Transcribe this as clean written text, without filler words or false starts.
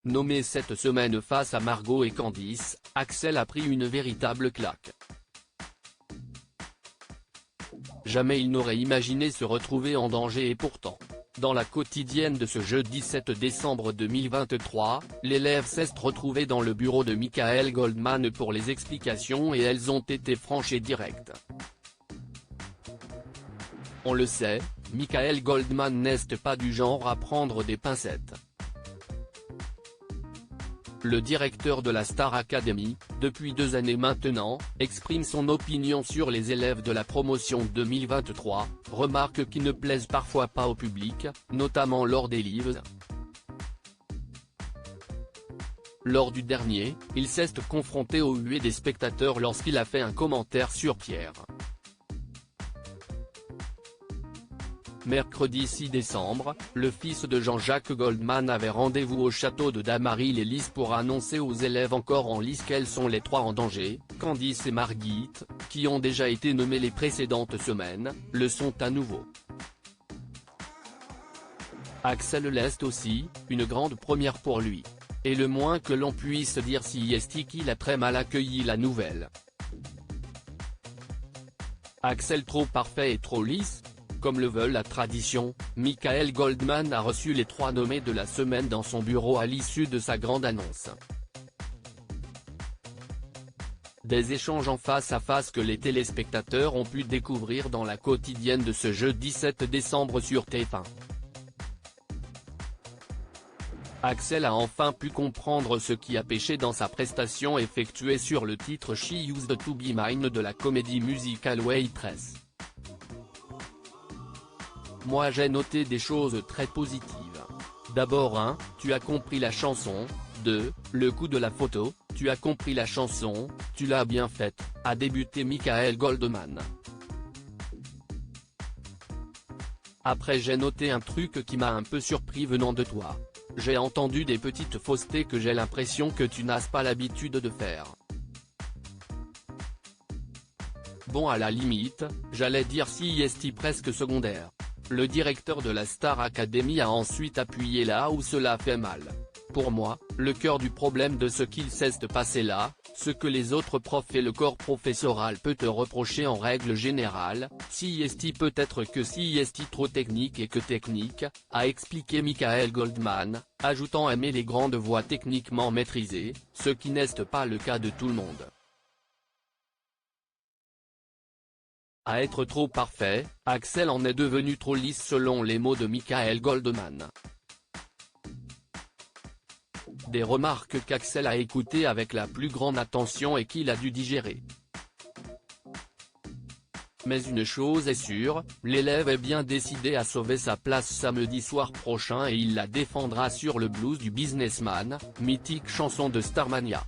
Nommé cette semaine face à Margot et Candice, Axel a pris une véritable claque. Jamais il n'aurait imaginé se retrouver en danger et pourtant, dans la quotidienne de ce jeudi 7 décembre 2023, l'élève s'est retrouvée dans le bureau de Michael Goldman pour les explications et elles ont été franches et directes. On le sait, Michael Goldman n'est pas du genre à prendre des pincettes. Le directeur de la Star Academy, depuis 2 années maintenant, exprime son opinion sur les élèves de la promotion 2023, remarques qui ne plaisent parfois pas au public, notamment lors des lives. Lors du dernier, il s'est confronté aux huées des spectateurs lorsqu'il a fait un commentaire sur Pierre. Mercredi 6 décembre, le fils de Jean-Jacques Goldman avait rendez-vous au château de Damary-les-Lys pour annoncer aux élèves encore en lice qu'elles sont les 3 en danger. Candice et Margit, qui ont déjà été nommées les précédentes semaines, le sont à nouveau. Axel l'est aussi, une grande première pour lui. Et le moins que l'on puisse dire c'est qu'il a très mal accueilli la nouvelle. Axel trop parfait et trop lisse? Comme le veut la tradition, Michael Goldman a reçu les 3 nommés de la semaine dans son bureau à l'issue de sa grande annonce. Des échanges en face à face que les téléspectateurs ont pu découvrir dans la quotidienne de ce jeudi 7 décembre sur TF1. Axel a enfin pu comprendre ce qui a péché dans sa prestation effectuée sur le titre She Used to Be Mine de la comédie musicale Waitress. Moi j'ai noté des choses très positives. D'abord 1, tu as compris la chanson, 2, le coup de la photo, tu as compris la chanson, tu l'as bien faite, a débuté Michael Goldman. Après j'ai noté un truc qui m'a un peu surpris venant de toi. J'ai entendu des petites faussetés que j'ai l'impression que tu n'as pas l'habitude de faire. Bon à la limite, j'allais dire c'est presque secondaire. Le directeur de la Star Academy a ensuite appuyé là où cela fait mal. Pour moi, le cœur du problème de ce qu'il s'est passé là, ce que les autres profs et le corps professoral peut te reprocher en règle générale, c'est peut-être que c'est trop technique et que technique, a expliqué Michael Goldman, ajoutant aimer les grandes voix techniquement maîtrisées, ce qui n'est pas le cas de tout le monde. À être trop parfait, Axel en est devenu trop lisse selon les mots de Michael Goldman. Des remarques qu'Axel a écoutées avec la plus grande attention et qu'il a dû digérer. Mais une chose est sûre, l'élève est bien décidé à sauver sa place samedi soir prochain et il la défendra sur le blues du businessman, mythique chanson de Starmania.